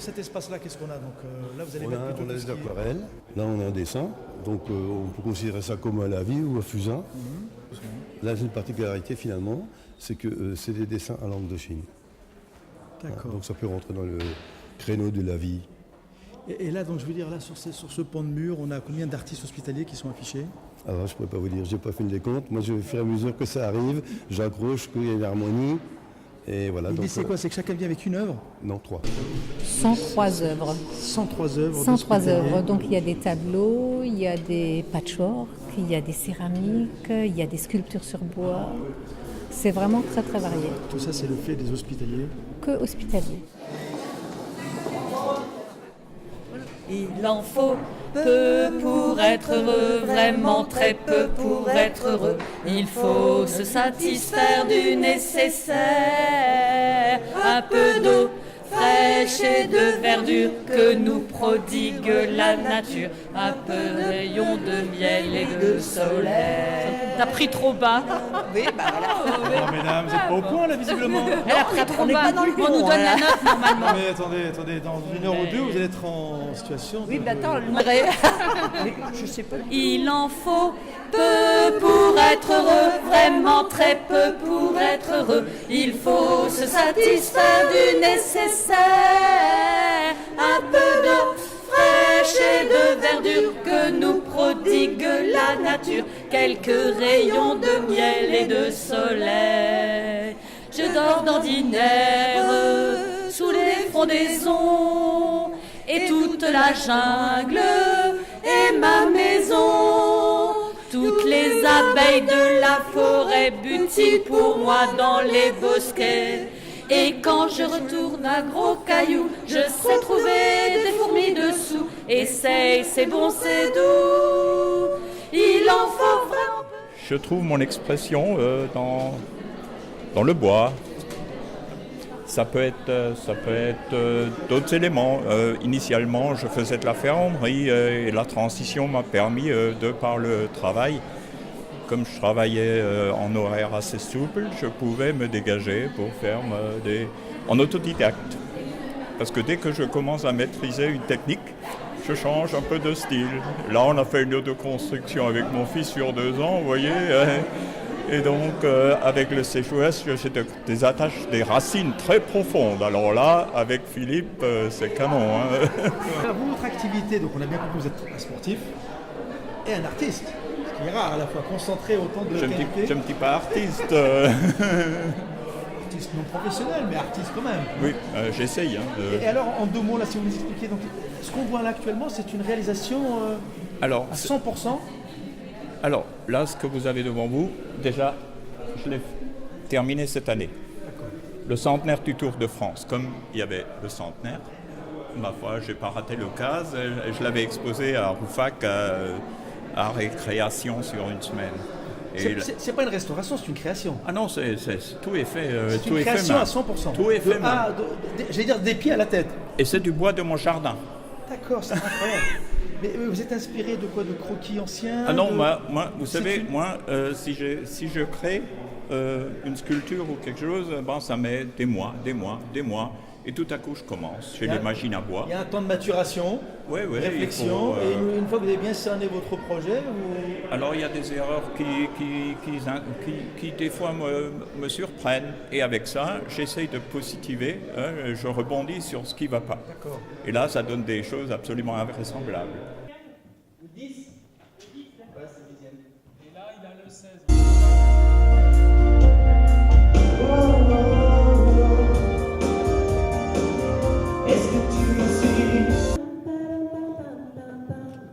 dans cet espace-là, qu'est-ce qu'on a? Donc là, vous allez On mettre a, plutôt on a tout ce des qui est- aquarelles, là on a un dessin, donc on peut considérer ça comme à la vie ou à fusain. Là j'ai une particularité finalement, c'est que c'est des dessins à langue de Chine. D'accord. Donc ça peut rentrer dans le créneau de la vie. Et là, donc je veux dire, là, sur ce pan de mur, on a combien d'artistes hospitaliers qui sont affichés? Alors je ne pourrais pas vous dire, je n'ai pas fait le décompte. Moi je vais faire à mesure que ça arrive, j'accroche qu'il y a une harmonie. Et voilà. L'idée, Donc, c'est quoi? C'est que chacun vient avec une œuvre? Non, 3. 103 œuvres. 103 œuvres. 103 d'hospitaliers. œuvres. Donc il y a des tableaux, il y a des patchwork, il y a des céramiques, il y a des sculptures sur bois. C'est vraiment très très varié. Tout ça, c'est le fait des hospitaliers. Que hospitalier. Il en faut peu pour être heureux, vraiment très peu pour être heureux. Il faut se satisfaire du nécessaire, un peu d'eau fraîche et de verdure que nous prodigue la nature, un peu de rayons de miel et de soleil. T'as pris trop bas. Oui, bah voilà. Oh, mesdames, vous n'êtes pas au point, là, visiblement. Elle a pris trop on est bas. pas dans le On nous con, donne là. la note normalement. Mais attendez, dans une heure ou deux, vous allez être en situation Oui, de... mais attends, Vrai. mais je sais pas. Il en faut peu pour être heureux, vraiment très peu pour être heureux. Il faut se satisfaire du nécessaire, un peu d'eau fraîche et de verdure que nous prodigue la nature, quelques rayons de miel et de soleil. Je dors d'ordinaire sous les frondaisons et toute la jungle est ma maison. Toutes les abeilles de la forêt butinent pour moi dans les bosquets. Et quand je retourne à gros cailloux, je sais trouver des fourmis dessous. Essaye, c'est bon, c'est doux. Il en faut vraiment. Je trouve mon expression dans le bois. Ça peut être d'autres éléments. Initialement, je faisais de la ferronnerie et la transition m'a permis, de par le travail, comme je travaillais en horaire assez souple, je pouvais me dégager pour faire en autodidacte. Parce que dès que je commence à maîtriser une technique, je change un peu de style. Là, on a fait une autoconstruction avec mon fils sur 2 ans, vous voyez. Et donc, avec le CHOS, j'ai des attaches, des racines très profondes. Alors là, avec Philippe, c'est canon. Hein. Alors, vous, votre activité, donc on a bien compris que vous êtes un sportif et un artiste. Ce qui est rare à la fois, concentré autant de Je ne qualité. dis pas artiste. Artiste non professionnel, mais artiste quand même. Oui, j'essaye. Hein, Et alors, en 2 mots, là, si vous nous expliquez, donc, ce qu'on voit là actuellement, c'est une réalisation Alors, à 100%. Alors, là, ce que vous avez devant vous, déjà, je l'ai terminé cette année. Le centenaire du Tour de France, comme il y avait le centenaire, ma foi, je n'ai pas raté l'occasion. Je l'avais exposé à Roufac, à Récréation sur une semaine. Et C'est pas une restauration, c'est une création. Ah non, tout est fait. C'est tout une est fait création main. à 100%. Tout est fait main. J'allais dire des pieds à la tête. Et c'est du bois de mon jardin. D'accord, c'est incroyable. Mais vous êtes inspiré de quoi? De croquis anciens? Ah non, de- moi vous C'est savez, une- moi, si je crée une sculpture ou quelque chose, ça met des mois. Et tout à coup, je commence. J'ai Il y a- des machines à bois. Il y a un temps de maturation, Ouais, de réflexion, et une fois que vous avez bien cerné votre projet, vous... Alors, il y a des erreurs qui des fois, me surprennent. Et avec ça, j'essaye de positiver. Hein, je rebondis sur ce qui ne va pas. D'accord. Et là, ça donne des choses absolument invraisemblables.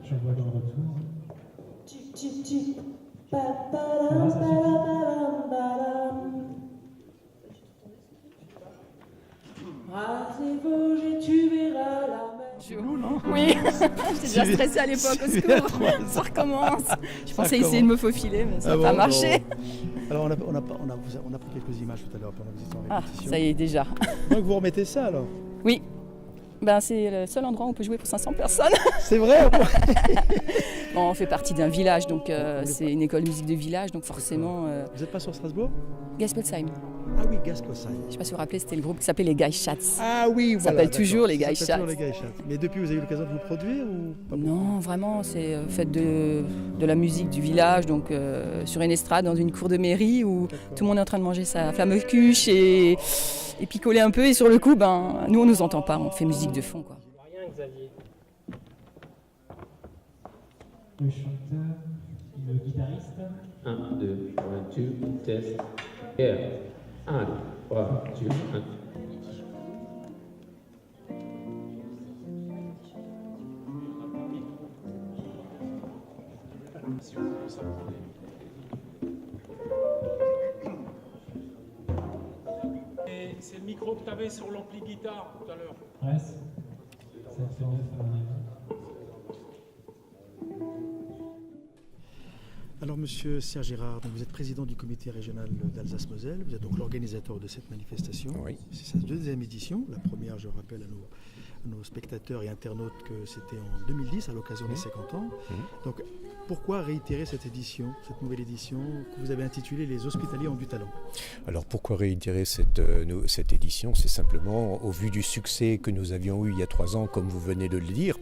Je vois dans le retour. Rasez-vous et tu verras la mer. Oui, j'étais déjà stressée à l'époque, au secours. Ça recommence. Je pensais essayer de me faufiler, mais ça n'a pas marché. Alors on a pris quelques images tout à l'heure pendant que vous étiez en Ah, répétition. ça y est, déjà. Donc vous remettez ça alors? Oui. Ben, c'est le seul endroit où on peut jouer pour 500 personnes. C'est vrai? Bon, on fait partie d'un village, donc c'est une école de musique de village, donc forcément... Vous n'êtes pas sur Strasbourg? Gaspelsheim. Ah oui, Gascosaille. Je ne sais pas si vous vous rappelez, c'était le groupe qui s'appelait les Guy Chats. Ah oui, voilà. Ça s'appelle toujours les Guy Ça s'appelle Chats. toujours les Guy Chats. Mais depuis, vous avez eu l'occasion de vous produire ou pas beaucoup? Non, vraiment, c'est fait de la musique du village, donc sur une estrade dans une cour de mairie où tout le monde est en train de manger sa fameuse cuche et picoler un peu. Et sur le coup, nous, on ne nous entend pas, on fait musique de fond, quoi. Le chanteur, le guitariste. 1, 2, 1, 2, test. Yeah. 1, 3, 2, 1. C'est le micro que tu avais sur l'ampli guitare tout à l'heure. Ouais, ça te fait neuf à mon avis. Alors, monsieur Serge Girard, donc vous êtes président du comité régional d'Alsace-Moselle, vous êtes donc l'organisateur de cette manifestation. Oui. C'est sa deuxième édition. La première, je rappelle à nos spectateurs et internautes que c'était en 2010, à l'occasion des 50 ans. Donc, pourquoi réitérer cette édition, cette nouvelle édition que vous avez intitulée « Les hospitaliers ont du talent ». Alors pourquoi réitérer cette édition? C'est simplement au vu du succès que nous avions eu il y a 3 ans, comme vous venez de le dire,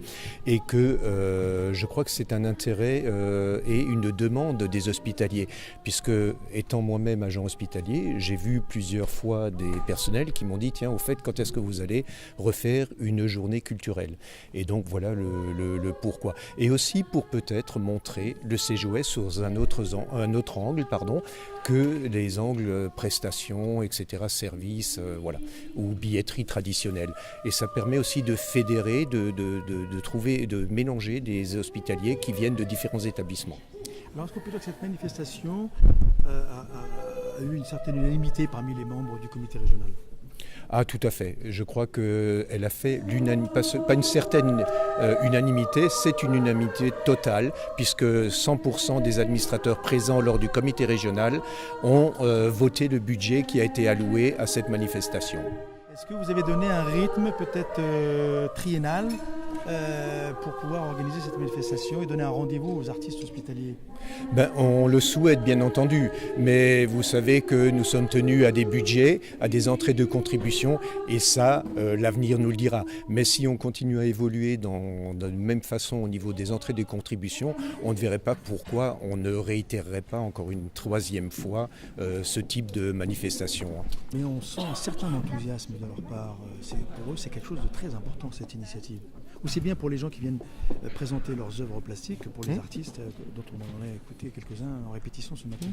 et que je crois que c'est un intérêt et une demande des hospitaliers, puisque étant moi-même agent hospitalier, j'ai vu plusieurs fois des personnels qui m'ont dit tiens, au fait, quand est-ce que vous allez refaire une journée culturelle? Et donc voilà le pourquoi. Et aussi pour peut-être montrer le CJOS sous un autre angle, que les angles prestations, etc., services, ou billetterie traditionnelle. Et ça permet aussi de fédérer, de trouver, de mélanger des hospitaliers qui viennent de différents établissements. Alors, est-ce qu'on peut dire que cette manifestation a eu une certaine unanimité parmi les membres du comité régional? Ah, tout à fait. Je crois qu'elle a fait pas une certaine unanimité, c'est une unanimité totale, puisque 100% des administrateurs présents lors du comité régional ont voté le budget qui a été alloué à cette manifestation. Est-ce que vous avez donné un rythme peut-être triennal pour pouvoir organiser cette manifestation et donner un rendez-vous aux artistes hospitaliers? On le souhaite bien entendu, mais vous savez que nous sommes tenus à des budgets, à des entrées de contribution, et ça, l'avenir nous le dira. Mais si on continue à évoluer de la même façon au niveau des entrées de contribution, on ne verrait pas pourquoi on ne réitérerait pas encore une 3e fois ce type de manifestation. Mais on sent un certain enthousiasme de leur part. Pour eux, c'est quelque chose de très important, cette initiative. Aussi bien pour les gens qui viennent présenter leurs œuvres plastiques que pour les artistes dont on en a écouté quelques-uns en répétition ce matin.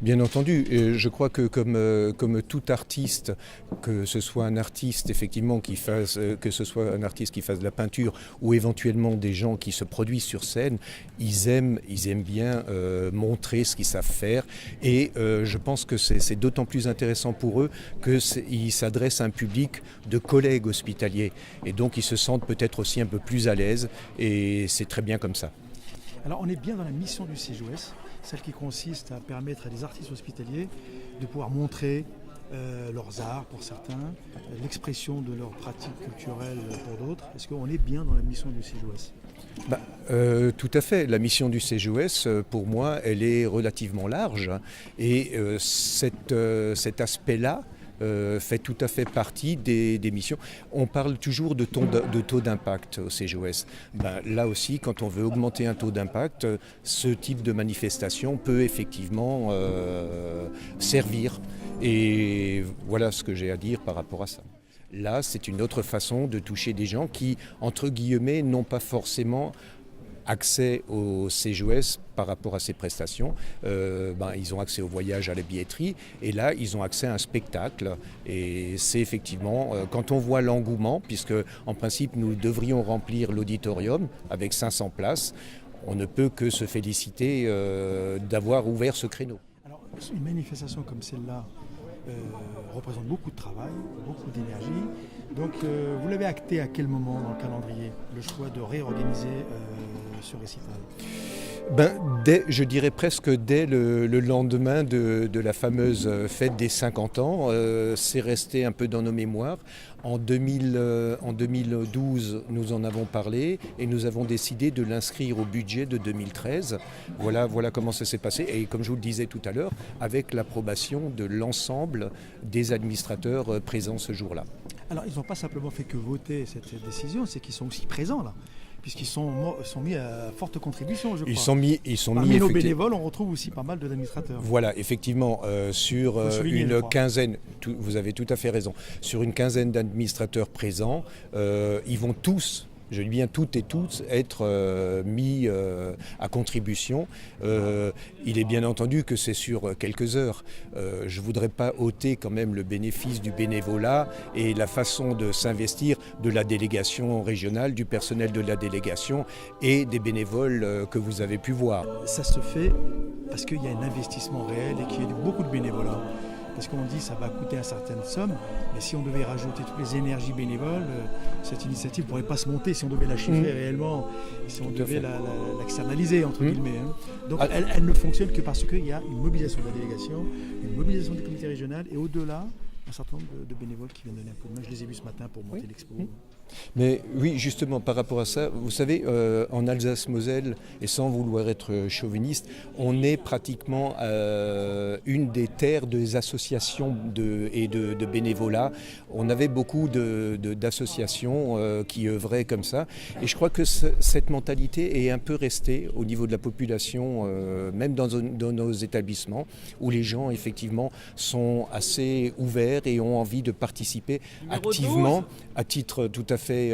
Bien entendu, je crois que comme tout artiste, que ce soit un artiste effectivement que ce soit un artiste qui fasse de la peinture ou éventuellement des gens qui se produisent sur scène, ils aiment bien montrer ce qu'ils savent faire, et je pense que c'est d'autant plus intéressant pour eux qu'ils s'adressent à un public de collègues hospitaliers, et donc ils se sentent peut-être aussi un peu plus à l'aise, et c'est très bien comme ça. Alors on est bien dans la mission du CJOS, celle qui consiste à permettre à des artistes hospitaliers de pouvoir montrer leurs arts pour certains, l'expression de leurs pratiques culturelles pour d'autres. Est-ce qu'on est bien dans la mission du CJOS? Tout à fait. La mission du CJOS, pour moi, elle est relativement large, et cet aspect-là fait tout à fait partie des missions. On parle toujours de taux d'impact au CJOS. Là aussi, quand on veut augmenter un taux d'impact, ce type de manifestation peut effectivement servir. Et voilà ce que j'ai à dire par rapport à ça. Là, c'est une autre façon de toucher des gens qui, entre guillemets, n'ont pas forcément accès au CJOS par rapport à ces prestations. Ils ont accès au voyage, à la billetterie, et là ils ont accès à un spectacle, et c'est effectivement quand on voit l'engouement, puisque en principe nous devrions remplir l'auditorium avec 500 places, on ne peut que se féliciter d'avoir ouvert ce créneau. Alors une manifestation comme celle-là représente beaucoup de travail, beaucoup d'énergie. Donc vous l'avez acté à quel moment dans le calendrier, le choix de réorganiser ce récital? Je dirais presque dès le lendemain de la fameuse fête des 50 ans. C'est resté un peu dans nos mémoires. En 2012, nous en avons parlé et nous avons décidé de l'inscrire au budget de 2013. Voilà comment ça s'est passé. Et comme je vous le disais tout à l'heure, avec l'approbation de l'ensemble des administrateurs présents ce jour-là. Alors, ils n'ont pas simplement fait que voter cette décision, c'est qu'ils sont aussi présents là. Puisqu'ils sont mis à forte contribution, je crois. Parmi nos bénévoles, on retrouve aussi pas mal d'administrateurs. Voilà, effectivement, sur une quinzaine, vous avez tout à fait raison, sur une quinzaine d'administrateurs présents, ils vont tous, je dis bien toutes et tous, être mis à contribution. Il est bien entendu que c'est sur quelques heures. Je ne voudrais pas ôter quand même le bénéfice du bénévolat et la façon de s'investir de la délégation régionale, du personnel de la délégation et des bénévoles que vous avez pu voir. Ça se fait parce qu'il y a un investissement réel et qu'il y a beaucoup de bénévolat. Parce qu'on dit que ça va coûter une certaine somme, mais si on devait rajouter toutes les énergies bénévoles, cette initiative ne pourrait pas se monter si on devait la chiffrer réellement, si on devait l'externaliser, entre guillemets. Hein. Donc elle ne fonctionne que parce qu'il y a une mobilisation de la délégation, une mobilisation des comités régionaux et au-delà, un certain nombre de bénévoles qui viennent donner un coup de main. Je les ai vus ce matin pour monter l'expo. Mais oui, justement, par rapport à ça, vous savez, en Alsace-Moselle, et sans vouloir être chauviniste, on est pratiquement une des terres des associations et de bénévolat. On avait beaucoup d'associations qui œuvraient comme ça. Et je crois que cette mentalité est un peu restée au niveau de la population, même dans nos établissements, où les gens, effectivement, sont assez ouverts et ont envie de participer activement, à titre tout à fait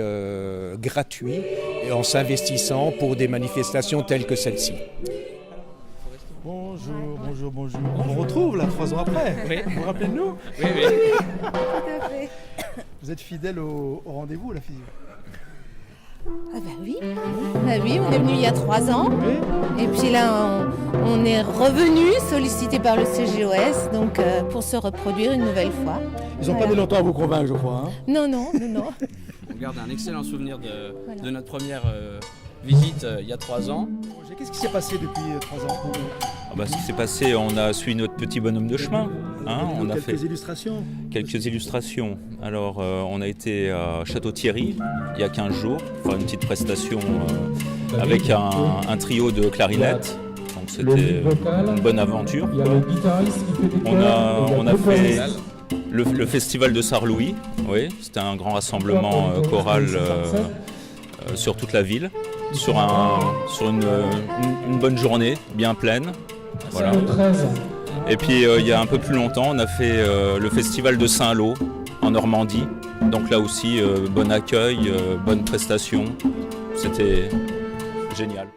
gratuit, et en s'investissant pour des manifestations telles que celle-ci. Bonjour. On vous retrouve là 3 ans après. Oui. Vous vous rappelez de nous? Oui. Tout à fait. Vous êtes fidèle au rendez-vous, la physio? Ah bah oui, on est venu il y a 3 ans. Oui. Et puis là, on est revenu sollicité par le CGOS donc, pour se reproduire une nouvelle fois. Ils n'ont pas mis longtemps à vous convaincre, je crois. Hein. Non. On garde un excellent souvenir de notre première visite il y a 3 ans. Qu'est-ce qui s'est passé depuis 3 ans? Ce qui s'est passé, on a suivi notre petit bonhomme de chemin. On a fait quelques illustrations. Alors, on a été à Château-Thierry il y a 15 jours, pour faire une petite prestation avec un trio de clarinettes. Donc c'était une bonne aventure. On a fait le festival de Sarre-Louis. Oui, c'était un grand rassemblement choral sur toute la ville, sur une bonne journée, bien pleine. Voilà. Et puis il y a un peu plus longtemps, on a fait le festival de Saint-Lô en Normandie. Donc là aussi, bon accueil, bonne prestation. C'était génial.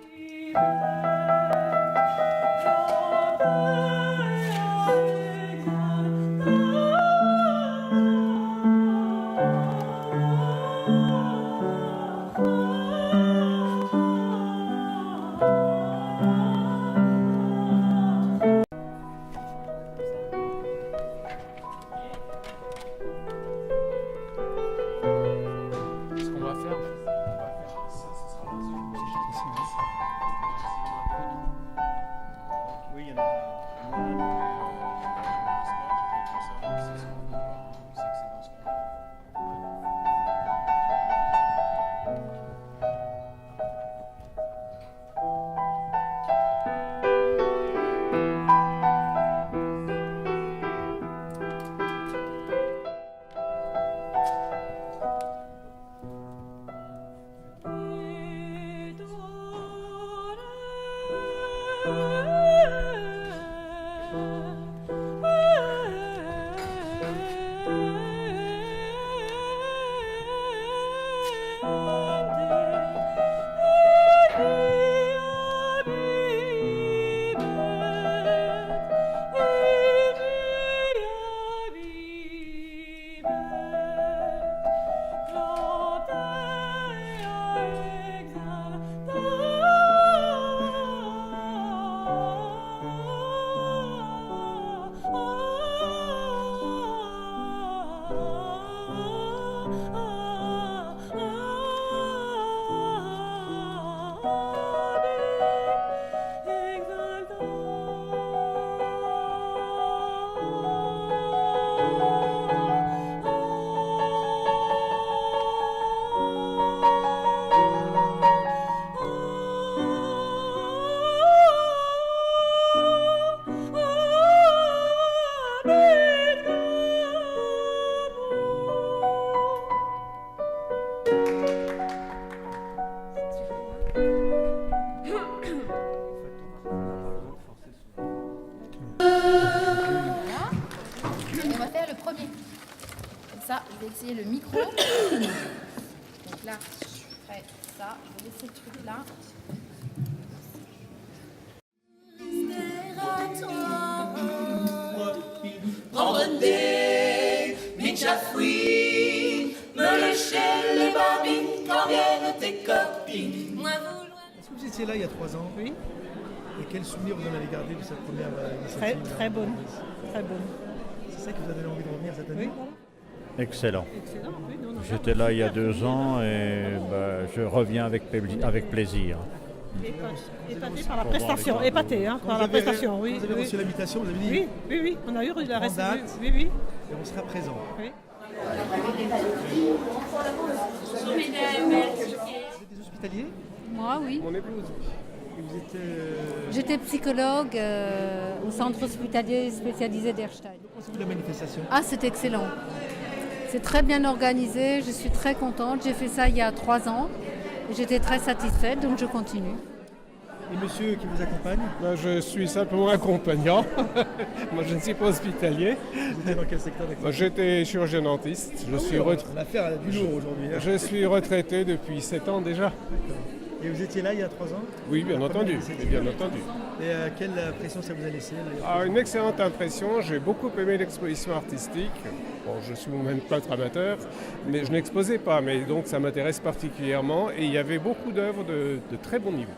on va faire le premier. Comme ça, je vais essayer le micro. Donc là, je ferai ça. Je vais laisser le truc là. Vendredi, Michafoui, me lécher les babines quand viennent tes copines. Est-ce que vous étiez là il y a 3 ans? Oui. Et quel souvenir vous en avez gardé de cette première Très, initiative? très bonne. Très bonne. C'est ça qui vous a donné envie de revenir cette année? Oui, voilà. Excellent. Excellent, oui, non, J'étais là il y a 2 ans et je reviens avec plaisir. Épaté par la prestation, épaté par la prestation, oui. Vous avez reçu l'invitation, vous avez dit? Oui, on a eu la date, oui. Et on sera présent. Oui. Vous êtes des hospitaliers? Moi, oui. Mon épouse. Et vous êtes... J'étais psychologue au centre hospitalier spécialisé d'Erstein. Que pensez-vous de la manifestation? Ah, c'est excellent. C'est très bien organisé, je suis très contente. J'ai fait ça il y a 3 ans. J'étais très satisfaite, donc je continue. Et monsieur qui vous accompagne? Je suis simplement accompagnant. Moi, je ne suis pas hospitalier. Vous êtes dans quel secteur d'activité? J'étais chirurgien dentiste. L'affaire a du lourd aujourd'hui. Je suis retraité depuis 7 ans déjà. Et vous étiez là il y a 3 ans? Oui, bien entendu. Bien entendu. Et quelle impression ça vous a laissé là, Une excellente impression. J'ai beaucoup aimé l'exposition artistique. Bon, je suis moi-même peintre amateur, mais je n'exposais pas. Mais donc ça m'intéresse particulièrement. Et il y avait beaucoup d'œuvres de très bon niveau.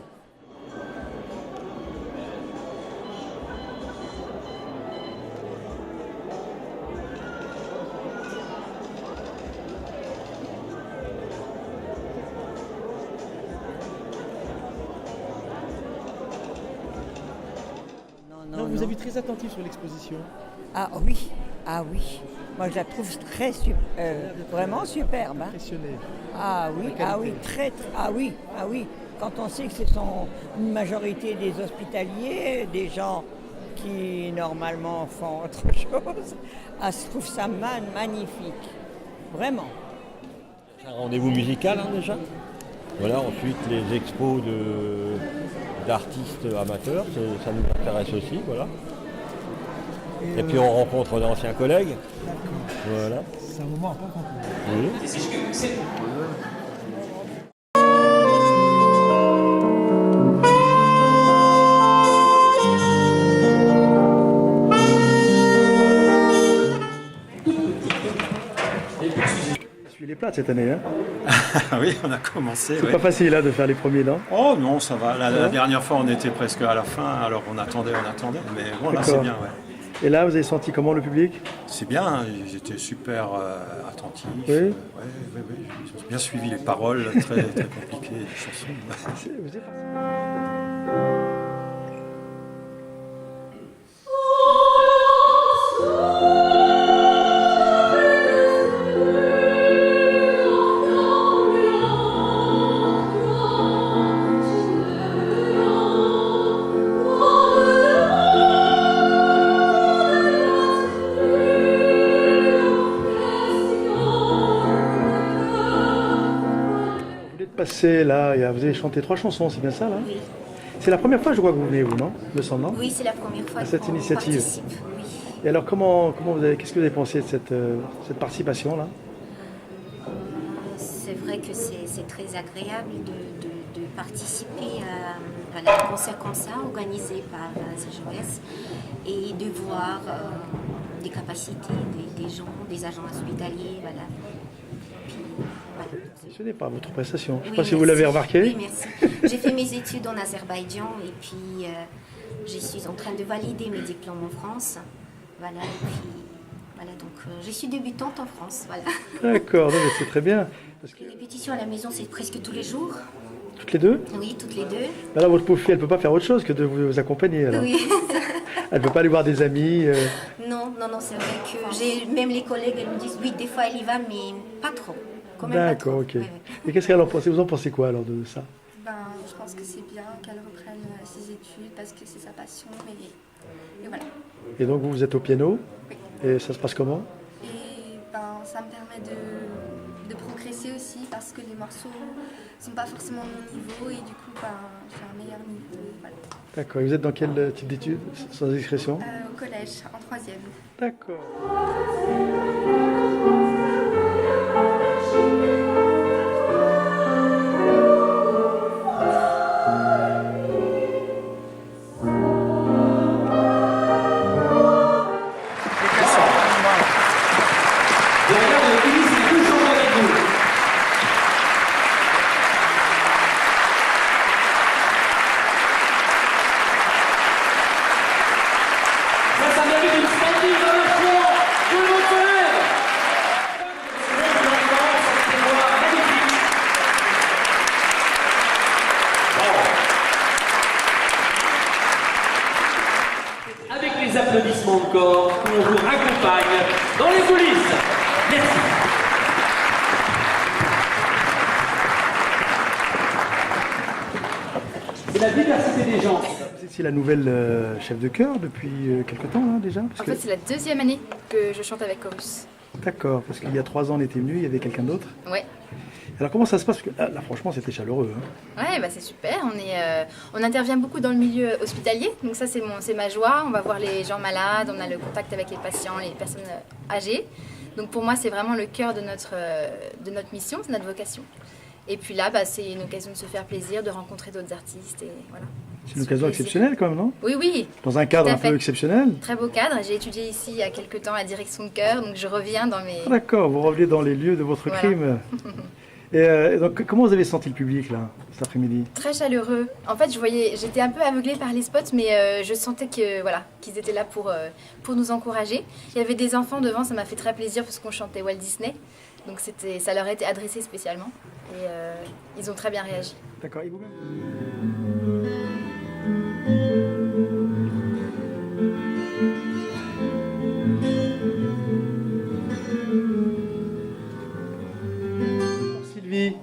Non, vous avez vu très attentif sur l'exposition. Ah oui. Moi je la trouve vraiment superbe. Impressionné. Ah oui, ah oui. Quand on sait que ce sont une majorité des hospitaliers, des gens qui normalement font autre chose, je trouve ça magnifique. Vraiment. C'est un rendez-vous musical déjà. Voilà, ensuite les expos d'artistes amateurs, ça nous intéresse aussi, voilà. Et puis on rencontre d'anciens collègues. Voilà. C'est un moment important. Oui. Les plates cette année, hein? Oui, on a commencé. C'est pas facile de faire les premiers, non? Oh non, ça va. La dernière fois, on était presque à la fin, alors on attendait. Mais bon, là, c'est bien, ouais. Et là, vous avez senti comment le public? C'est bien, ils étaient super attentifs. Oui. Oui. Ils ont bien suivi les paroles très, très compliquées des chansons. Vous êtes... Passé là, vous avez chanté 3 chansons, c'est bien ça là? Oui. C'est la première fois je crois que vous venez, vous, non? Me semble, non? Oui, c'est la première fois à cette initiative. Participe, oui. Et alors qu'est-ce que vous avez pensé de cette participation là? C'est vrai que c'est très agréable de participer à un concert comme ça, organisé par CGOS, et de voir des capacités des gens, des agents hospitaliers, voilà. Ce n'est pas votre prestation. Je ne sais Oui, pas si vous l'avez remarqué. Oui, merci. J'ai fait mes études en Azerbaïdjan et puis je suis en train de valider mes diplômes en France. Voilà, et puis voilà, donc je suis débutante en France. Voilà. D'accord, c'est très bien. Les répétitions à la maison, c'est presque tous les jours. Toutes les deux? Oui, toutes les deux. Là, votre pauvre fille, elle ne peut pas faire autre chose que de vous accompagner. Alors. Oui. Elle ne peut pas aller voir des amis. Non, c'est vrai que même les collègues, elles me disent oui, des fois elle y va, mais pas trop. D'accord, ok. Ouais. Et qu'est-ce qu'elle en pense? Vous en pensez quoi alors de ça? Je pense que c'est bien qu'elle reprenne ses études parce que c'est sa passion et voilà. Et donc vous êtes au piano? Oui. Et ça se passe comment? Et ça me permet de progresser aussi parce que les morceaux ne sont pas forcément de mon niveau et du coup j'ai un meilleur niveau. Voilà. D'accord. Et vous êtes dans quel type d'études, sans discrétion? Au collège, en 3e. D'accord. Avec les applaudissements encore, on vous raccompagne dans les coulisses. Merci. C'est la diversité des gens. Vous étiez la nouvelle chef de chœur depuis quelque temps hein, déjà En fait, c'est la 2e année que je chante avec Chorus. D'accord, parce qu'il y a 3 ans, on était venu, il y avait quelqu'un d'autre. Ouais. Alors comment ça se passe? Parce que là franchement, c'était chaleureux. Hein. Ouais, bah c'est super. On intervient beaucoup dans le milieu hospitalier, donc ça c'est ma joie. On va voir les gens malades, on a le contact avec les patients, les personnes âgées. Donc pour moi, c'est vraiment le cœur de notre mission, c'est notre vocation. Et puis là, bah, c'est une occasion de se faire plaisir, de rencontrer d'autres artistes et voilà. C'est une occasion exceptionnelle quand même, non? Oui, oui. Dans un cadre un peu exceptionnel. Très beau cadre. J'ai étudié ici il y a quelques temps la direction de chœur, donc je reviens dans mes... D'accord, vous revenez dans les lieux de votre crime. Et donc, comment vous avez senti le public là, cet après-midi? Très chaleureux. En fait, j'étais un peu aveuglée par les spots, mais je sentais qu'ils étaient là pour nous encourager. Il y avait des enfants devant, ça m'a fait très plaisir parce qu'on chantait Walt Disney. Donc ça leur a été adressé spécialement. Et ils ont très bien réagi. D'accord, et vous-même? Sylvie,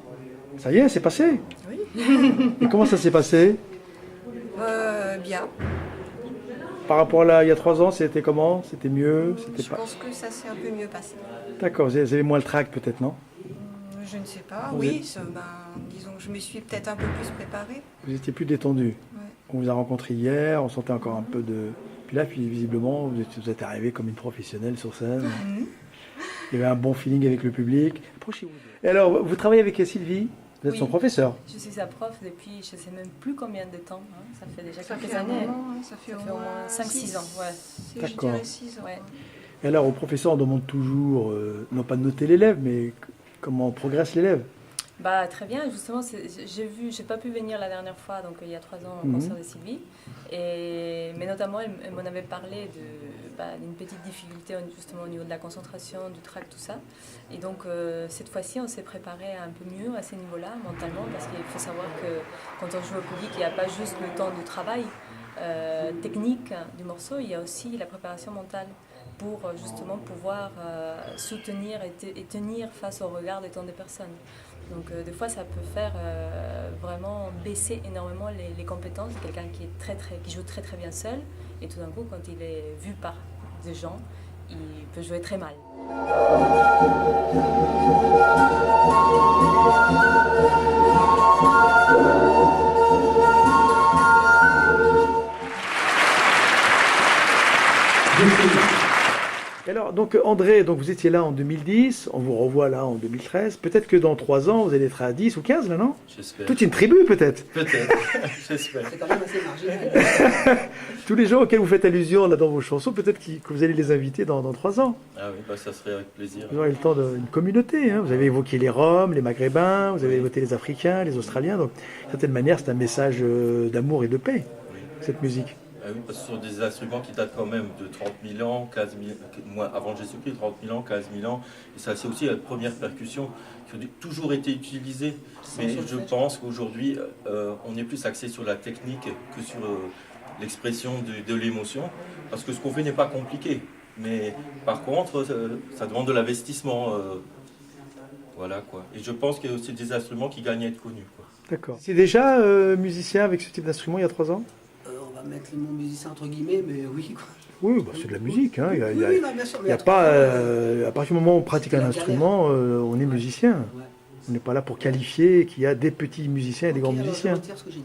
ça y est, c'est passé? Oui. Et comment ça s'est passé? Bien. Par rapport à là, il y a 3 ans, c'était comment? C'était mieux? Je pense que ça s'est un peu mieux passé. D'accord, vous avez moins le trac peut-être, non? Je ne sais pas, oui, disons que je me suis peut-être un peu plus préparée. Vous étiez plus détendu. Ouais. On vous a rencontré hier, on sentait encore un peu de... Puis là, visiblement, vous êtes arrivé comme une professionnelle sur scène. Il y avait un bon feeling avec le public. Approchez-vous. Et alors, vous travaillez avec Sylvie? Vous êtes son professeur? Je suis sa prof depuis je ne sais même plus combien de temps. Hein. Ça fait déjà quelques années. Ça fait au moins 5-6 ans. Ouais. D'accord. Je dirais 6 ans. Ouais. Et alors, au professeur, on demande toujours, non pas de noter l'élève, mais comment progresse l'élève? Bah, très bien, justement, j'ai pas pu venir la dernière fois, donc il y a 3 ans, au concert de Sylvie. Mais notamment, elle m'en avait parlé d'une petite difficulté justement au niveau de la concentration, du trac, tout ça. Et donc, cette fois-ci, on s'est préparé un peu mieux à ce niveau-là, mentalement, parce qu'il faut savoir que quand on joue au public, il n'y a pas juste le temps du travail technique du morceau, il y a aussi la préparation mentale pour justement pouvoir soutenir et tenir face au regard de tant de personnes. Donc des fois ça peut faire vraiment baisser énormément les compétences de quelqu'un qui joue très très bien seul, et tout d'un coup quand il est vu par des gens, il peut jouer très mal. Alors, donc André, donc vous étiez là en 2010, on vous revoit là en 2013. Peut-être que dans 3 ans, vous allez être à 10 ou 15 là, non? J'espère. Toute une tribu peut-être? Peut-être, j'espère. C'est quand même assez marginal. Tous les gens auxquels vous faites allusion là dans vos chansons, peut-être que vous allez les inviter dans 3 ans. Ah oui, ça serait avec plaisir. Vous aurez le temps d'une communauté. Hein. Vous avez évoqué les Roms, les Maghrébins, vous avez évoqué les Africains, les Australiens. Donc, d'une certaine manière, c'est un message d'amour et de paix, cette musique. Ah oui, parce que ce sont des instruments qui datent quand même de 30 000 ans, 15 000, moins avant Jésus-Christ, 30 000 ans, 15 000 ans. Et ça, c'est aussi la première percussion qui a toujours été utilisée. Mais je pense qu'aujourd'hui, on est plus axé sur la technique que sur l'expression de l'émotion. Parce que ce qu'on fait n'est pas compliqué. Mais par contre, ça demande de l'investissement. Voilà quoi. Et je pense que c'est des instruments qui gagnent à être connus. D'accord. C'est déjà musicien avec ce type d'instrument il y a 3 ans? On va mettre le mot musicien entre guillemets, mais oui. Quoi. Oui, bah, c'est de la musique. Hein. Il y a à pas, à partir du moment où on pratique un instrument, on est musicien. Ouais. On n'est pas là pour qualifier qu'il y a des petits musiciens et des grands musiciens. Je retire ce que j'ai dit.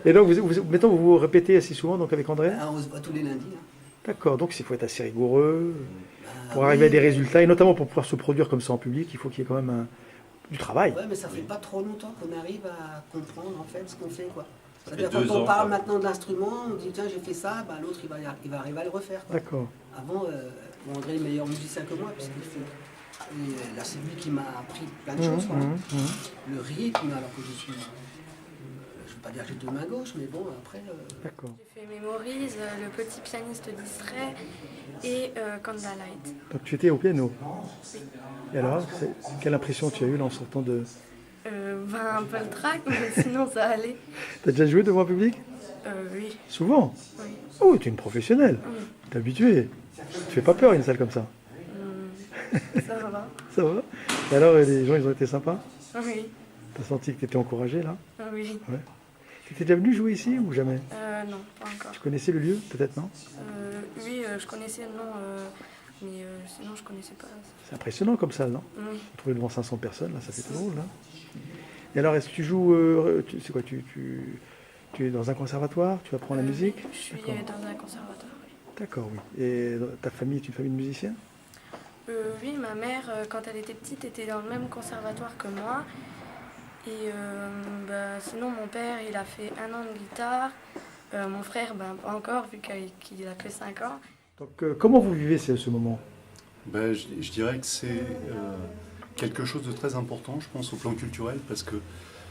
Et donc, maintenant, vous vous répétez assez souvent donc, avec André? On se voit tous les lundis. Hein. D'accord, donc il faut être assez rigoureux pour arriver à des résultats, et notamment pour pouvoir se produire comme ça en public, il faut qu'il y ait quand même du travail. Ouais, mais ça fait pas trop longtemps qu'on arrive à comprendre en fait ce qu'on fait, quoi. C'est-à-dire quand on parle maintenant d'instruments, on dit tiens j'ai fait ça, bah, l'autre il va arriver à le refaire. D'accord. Avant, André est meilleur musicien que moi, puisqu'il fait. Et là c'est lui qui m'a appris plein de choses. Voilà. Le rythme, alors que je suis. Je ne veux pas dire que j'ai deux mains gauches, mais bon, après. D'accord. J'ai fait Mémorise, Le petit pianiste distrait et Candlelight. Donc tu étais au piano. Oui. Et alors, quelle impression tu as eue là, en sortant de. Un peu le trac, mais sinon ça allait. T'as déjà joué devant un public? Oui. Souvent? Oui. Oh, tu es une professionnelle. Oui. T'es habituée. Tu te fais pas peur une salle comme ça? Ça va. Ça va. Et alors, les gens, ils ont été sympas? Oui. T'as senti que tu étais encouragée là? Oui. Ouais. Tu étais déjà venu jouer ici ou jamais? Non, pas encore. Tu connaissais le lieu, peut-être, non? Oui, je connaissais le nom, mais sinon je connaissais pas. C'est impressionnant comme ça, non? Oui. Trouver devant 500 personnes, là, ça fait drôle, là. Et alors, est-ce que tu joues... c'est quoi, tu es dans un conservatoire? Tu apprends la musique? Je suis dans un conservatoire, oui. D'accord, oui. Et ta famille est une famille de musiciens? Oui, ma mère, quand elle était petite, était dans le même conservatoire que moi. Et sinon, mon père, il a fait 1 an de guitare. Mon frère, pas encore, vu qu'il a fait 5 ans. Donc, comment vous vivez ce moment? Je dirais que c'est quelque chose de très important, je pense, au plan culturel, parce que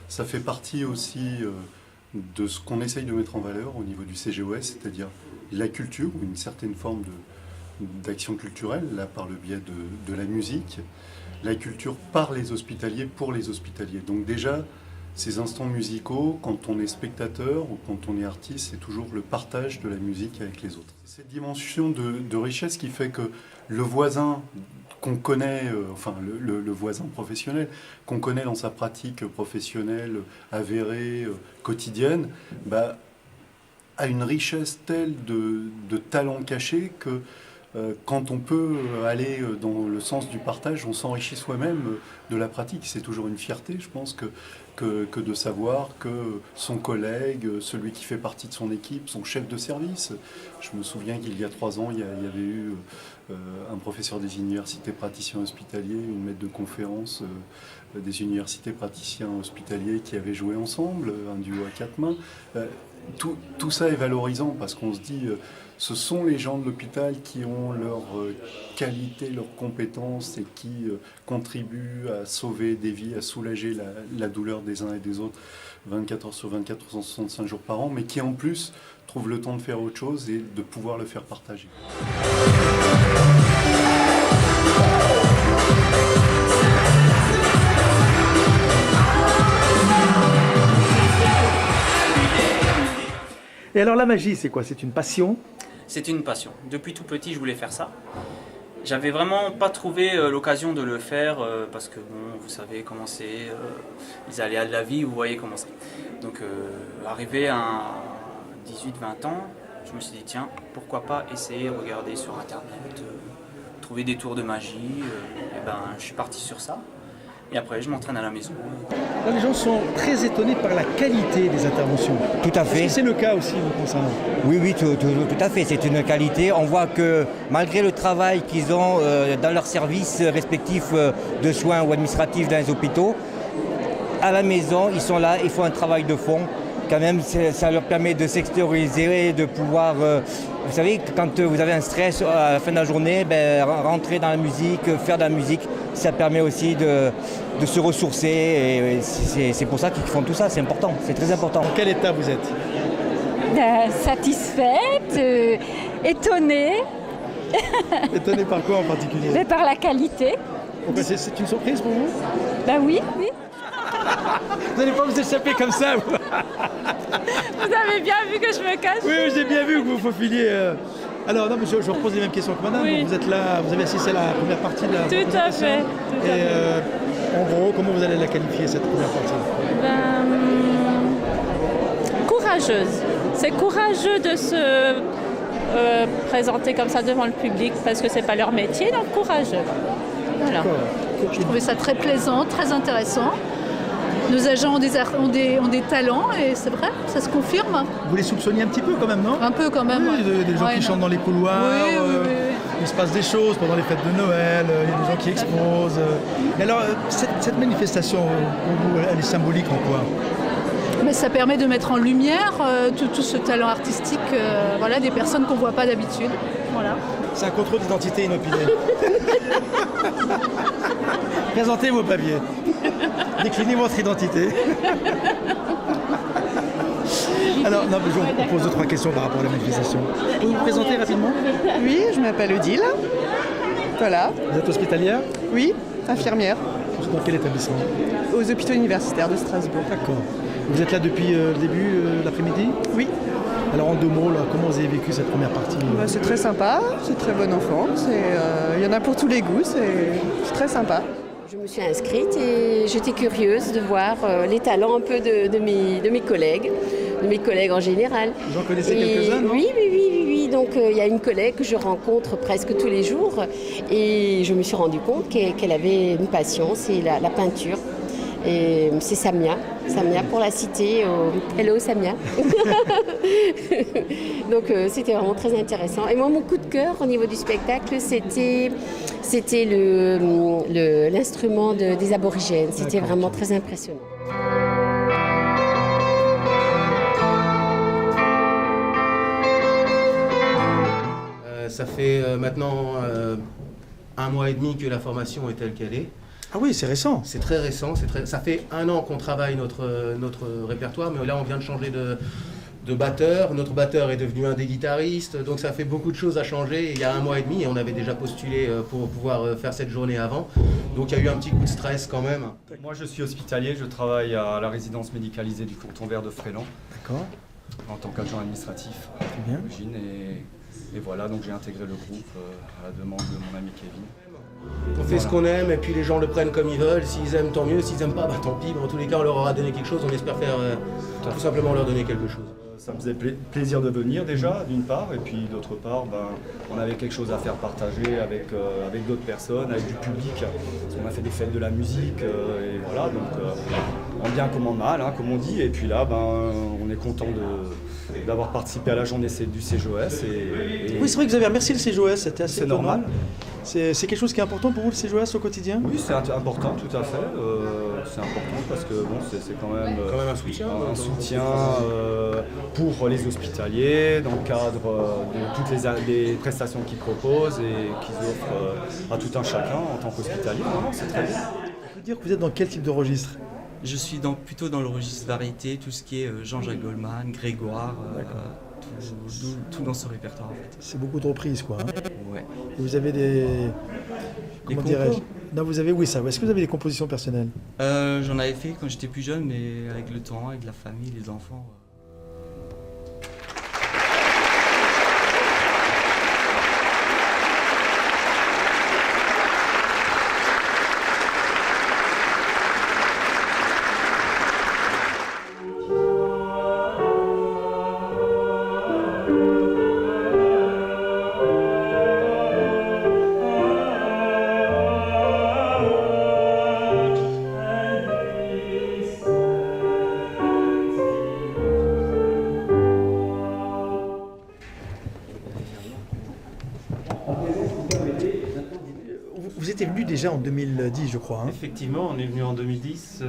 ça fait partie aussi de ce qu'on essaye de mettre en valeur au niveau du CGOS, c'est-à-dire la culture, ou une certaine forme d'action culturelle, là par le biais de la musique, la culture par les hospitaliers, pour les hospitaliers. Donc déjà, ces instants musicaux, quand on est spectateur ou quand on est artiste, c'est toujours le partage de la musique avec les autres. Cette dimension de richesse qui fait que le voisin qu'on connaît, le voisin professionnel, qu'on connaît dans sa pratique professionnelle avérée, quotidienne, a une richesse telle de talents cachés que quand on peut aller dans le sens du partage, on s'enrichit soi-même de la pratique. C'est toujours une fierté, je pense, que de savoir que son collègue, celui qui fait partie de son équipe, son chef de service. Je me souviens qu'il y a 3 ans, il y avait eu un professeur des universités praticiens hospitaliers, une maître de conférence des universités praticiens hospitaliers qui avaient joué ensemble, un duo à 4 mains. Tout ça est valorisant parce qu'on se dit... ce sont les gens de l'hôpital qui ont leur qualité, leurs compétences et qui contribuent à sauver des vies, à soulager la douleur des uns et des autres 24 heures sur 24, 365 jours par an, mais qui en plus trouvent le temps de faire autre chose et de pouvoir le faire partager. Et alors la magie, c'est quoi? C'est une passion? C'est une passion. Depuis tout petit, je voulais faire ça. J'avais vraiment pas trouvé l'occasion de le faire parce que, bon, vous savez comment c'est, les aléas de la vie, vous voyez comment c'est. Donc, arrivé à 18-20 ans, je me suis dit, tiens, pourquoi pas essayer, regarder sur Internet, trouver des tours de magie. Je suis parti sur ça. Et après, je m'entraîne à la maison. Là, les gens sont très étonnés par la qualité des interventions. Tout à fait. Est-ce que c'est le cas aussi vous concernant? Oui, tout à fait. C'est une qualité. On voit que malgré le travail qu'ils ont dans leurs services respectifs de soins ou administratifs dans les hôpitaux, à la maison, ils sont là, ils font un travail de fond. Quand même, ça leur permet de s'extérioriser, de pouvoir... vous savez, quand vous avez un stress à la fin de la journée, rentrer dans la musique, faire de la musique, ça permet aussi de se ressourcer. Et c'est pour ça qu'ils font tout ça, c'est important, c'est très important. Dans quel état vous êtes? Satisfaite, étonnée. Étonnée par quoi en particulier? Par la qualité. C'est une surprise pour vous? Oui. Vous n'allez pas vous échapper comme ça. Vous avez bien vu que je me cache? Oui, j'ai bien vu que vous faufiliez. Alors, non, mais je repose les mêmes questions que madame. Oui. Donc, vous êtes là, vous avez assisté à la première partie de la Tout à fait. En gros, comment vous allez la qualifier, cette première partie? Courageuse. C'est courageux de se présenter comme ça devant le public parce que c'est pas leur métier, donc courageux. Voilà. Je trouvais ça très plaisant, très intéressant. nos agents ont des talents et c'est vrai, ça se confirme. Vous les soupçonnez un petit peu quand même, non? Un peu quand même. Oui, des gens qui chantent dans les couloirs, oui. il se passe des choses pendant les fêtes de Noël, il y a des gens qui exposent. Et alors, cette manifestation, pour vous, elle est symbolique en quoi? Mais ça permet de mettre en lumière tout ce talent artistique des personnes qu'on ne voit pas d'habitude. Voilà. C'est un contrôle d'identité inopiné. Présentez vos papiers. Déclinez votre identité. Alors, non, mais je vous pose 2-3 questions par rapport à la manifestation. Vous vous présenter rapidement? Oui, je m'appelle Odile. Voilà. Vous êtes hospitalière? Oui, infirmière. Dans quel établissement? Aux hôpitaux universitaires de Strasbourg. D'accord. Vous êtes là depuis le début de l'après-midi? Oui. Alors en 2 mots, là, comment vous avez vécu cette première partie? C'est très sympa, c'est très bon enfant, il y en a pour tous les goûts, c'est très sympa. Je me suis inscrite et j'étais curieuse de voir les talents un peu de mes collègues en général. Vous en connaissez quelques-uns, non? Oui. Donc il y a une collègue que je rencontre presque tous les jours et je me suis rendu compte qu'elle avait une passion, c'est la peinture. Et c'est Samia pour la citer. Hello Samia. Donc c'était vraiment très intéressant. Et moi, mon coup de cœur au niveau du spectacle, c'était l'instrument des aborigènes. C'était vraiment très impressionnant. Ça fait maintenant 1 mois et demi que la formation est telle qu'elle est. Ah oui, c'est récent. C'est très récent. Ça fait 1 an qu'on travaille notre répertoire, mais là on vient de changer de batteur. Notre batteur est devenu un des guitaristes, donc ça fait beaucoup de choses à changer. Il y a 1 mois et demi, et on avait déjà postulé pour pouvoir faire cette journée avant. Donc il y a eu un petit coup de stress quand même. Moi je suis hospitalier, je travaille à la résidence médicalisée du canton vert de Fréland. D'accord. En tant qu'agent administratif Très bien. d'origine. Et voilà, donc j'ai intégré le groupe à la demande de mon ami Kevin. On fait ce qu'on aime et puis les gens le prennent comme ils veulent. S'ils aiment, tant mieux. S'ils n'aiment pas, tant pis. Mais en tous les cas, on leur aura donné quelque chose. On espère faire tout simplement leur donner quelque chose. Ça me faisait plaisir de venir déjà, d'une part. Et puis d'autre part, on avait quelque chose à faire partager avec d'autres personnes, avec du public. Parce qu'on a fait des fêtes de la musique. Et voilà, donc en bien comme en mal, hein, comme on dit. Et puis là, on est content d'avoir participé à la journée du CJOS. Oui, c'est vrai que vous avez remercié le CJOS, c'était assez étonnant. Normal. C'est quelque chose qui est important pour vous, le CJOS, au quotidien? Oui, c'est important, tout à fait. C'est important parce que c'est quand même un soutien. Un soutien pour les hospitaliers dans le cadre de toutes les prestations qu'ils proposent et qu'ils offrent à tout un chacun en tant qu'hospitalier. C'est très bien. On peut dire que vous êtes dans quel type de registre? Je suis plutôt dans le registre variété, tout ce qui est Jean-Jacques Goldman, Grégoire, tout dans ce répertoire en fait. C'est beaucoup de reprises quoi. Hein. Ouais. Et vous avez des... Comment dirais-je? Non, vous avez... Oui, ça. Est-ce que vous avez des compositions personnelles? J'en avais fait quand j'étais plus jeune, mais avec le temps, avec la famille, les enfants... Vous étiez venu déjà en 2010, je crois. Hein. Effectivement, on est venu en 2010.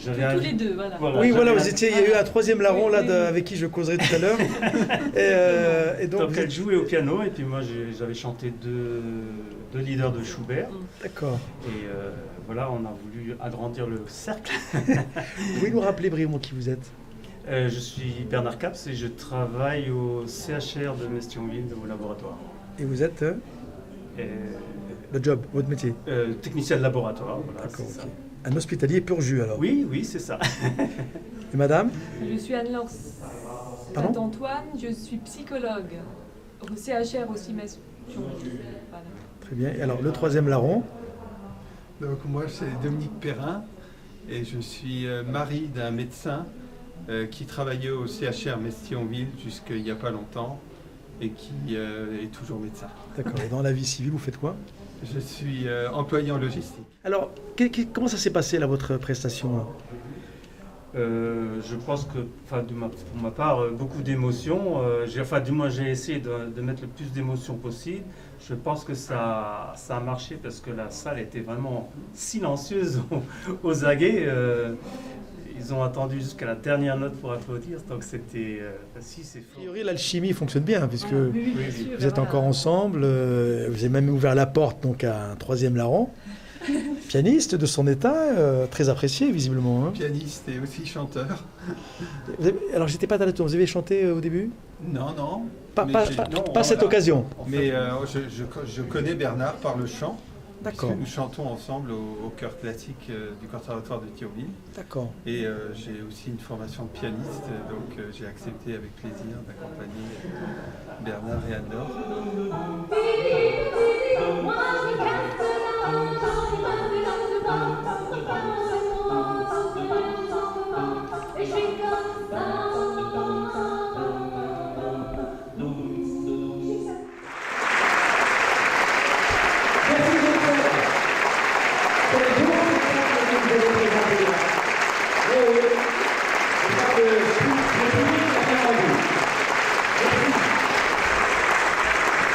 Tous les deux, voilà. Oui, voilà, vous étiez. Il y a eu un troisième larron là avec qui je causerai tout à l'heure. et donc elle jouait au piano et puis moi j'avais chanté deux leaders de Schubert. D'accord. Et voilà, on a voulu agrandir le cercle. Vous pouvez nous rappeler brièvement qui vous êtes? Je suis Bernard Caps et je travaille au CHR de Mestionville, au laboratoire. Et vous êtes le job, votre métier? Technicien de laboratoire. Voilà, d'accord, ok. Un hospitalier pur jus alors? Oui, c'est ça. Et madame? Je suis Anne-Laure Saint-Antoine, je suis psychologue au CHR aussi Mestionville. Voilà. Très bien. Et alors le troisième larron? Donc moi c'est Dominique Perrin et je suis mari d'un médecin qui travaillait au CHR Mestionville jusqu'il n'y a pas longtemps et qui est toujours médecin. D'accord. Et dans la vie civile, vous faites quoi? Je suis employé en logistique. Alors, comment ça s'est passé là, votre prestation là? Je pense que, pour ma part, beaucoup d'émotions. Du moins, j'ai essayé de mettre le plus d'émotions possible. Je pense que ça a marché parce que la salle était vraiment silencieuse aux aguets. Ils ont attendu jusqu'à la dernière note pour applaudir, donc c'était... si, c'est fort. A priori, l'alchimie fonctionne bien, puisque bien sûr, vous êtes encore ensemble. Vous avez même ouvert la porte donc, à un troisième larron. Pianiste de son état, très apprécié visiblement. Hein. Pianiste et aussi chanteur. Alors j'étais pas à la tour, vous avez chanté au début? Non, non. Pas cette occasion. Mais je connais Bernard par le chant. D'accord. Nous chantons ensemble au chœur classique du Conservatoire de Thionville. D'accord. Et j'ai aussi une formation de pianiste, donc j'ai accepté avec plaisir d'accompagner Bernard et Anne-Laure.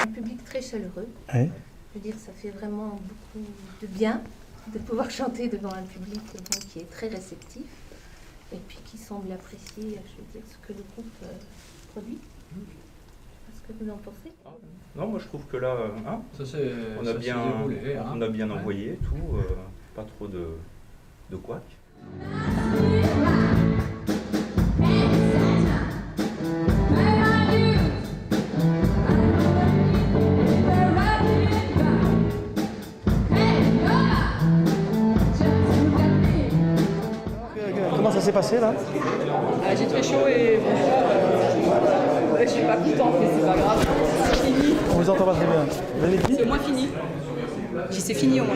Un public très chaleureux. Ouais. Je veux dire, ça fait vraiment beaucoup de bien de pouvoir chanter devant un public qui est très réceptif et puis qui semble apprécier, je veux dire, ce que le groupe produit. Je ne sais pas ce que vous en pensez. Non, moi je trouve que là, on a bien envoyé tout, pas trop de couac. Comment ça s'est passé là? J'ai très chaud et je suis pas contente, mais c'est pas grave. C'est fini. On vous entend pas très bien. Vous avez dit? C'est au moins fini. C'est fini au moins.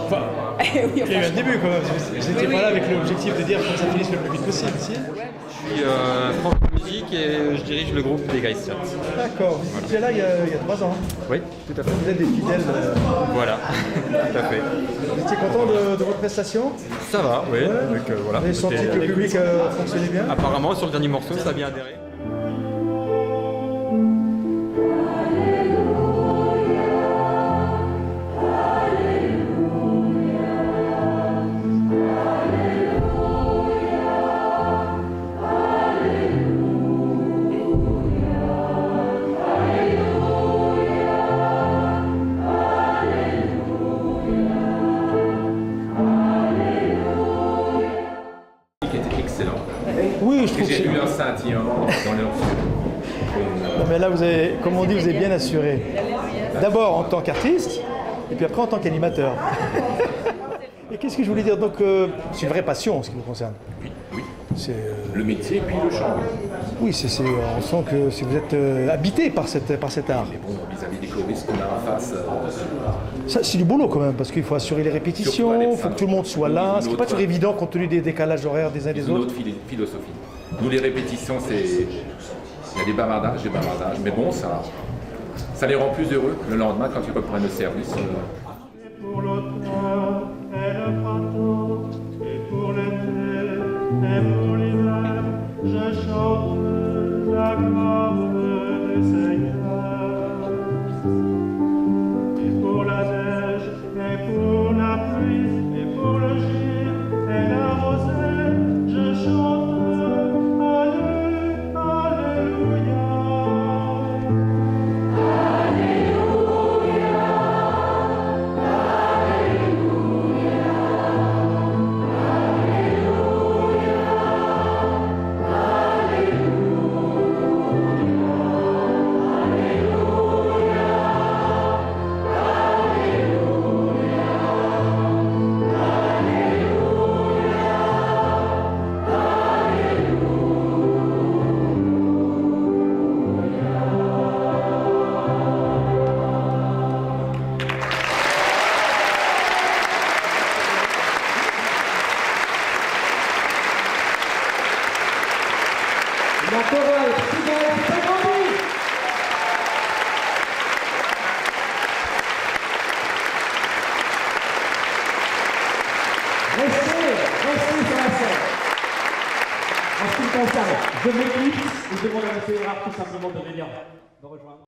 Enfin, oui, il y a eu un début quand même. Vous n'étiez pas là avec l'objectif de dire que ça finisse le plus vite possible, si? Je suis prof de musique et je dirige le groupe des Grace Chats. D'accord, vous étiez là il y a 3 ans. Oui, tout à fait. Vous êtes des fidèles. Voilà, tout à fait. Vous étiez content de votre prestation? Ça va, oui. Ouais. Donc, voilà. Vous avez senti que le public fonctionnait bien? Apparemment, sur le dernier morceau, ça a bien adhéré. Oui, je trouve que j'ai eu un scintillement dans leur Non, mais là, vous avez, comme on dit, vous êtes bien assuré. D'abord en tant qu'artiste, et puis après en tant qu'animateur. Et qu'est-ce que je voulais dire? Donc, c'est une vraie passion en ce qui vous concerne. Oui. C'est le métier et puis le chant. Oui, on sent que si vous êtes habité par cet art. Mais bon, vis-à-vis des choristes qu'on a en face. Ça, c'est du boulot quand même, parce qu'il faut assurer les répétitions, il faut que tout le monde soit là. Ce qui n'est pas toujours évident compte tenu des décalages horaires des uns des autres. Notre philosophie. Nous, les répétitions, il y a des bavardages, mais bon, ça les rend plus heureux le lendemain quand ils reprennent le service. Pour l'automne et le printemps, et pour l'été et pour l'hiver, je chante la gloire du Seigneur. Et pour la neige, et pour la pluie, et pour le givre et la rosée, je chante Alléluia. Alléluia. concerne. Je m'éclipse et je demande à M. Erard tout simplement de venir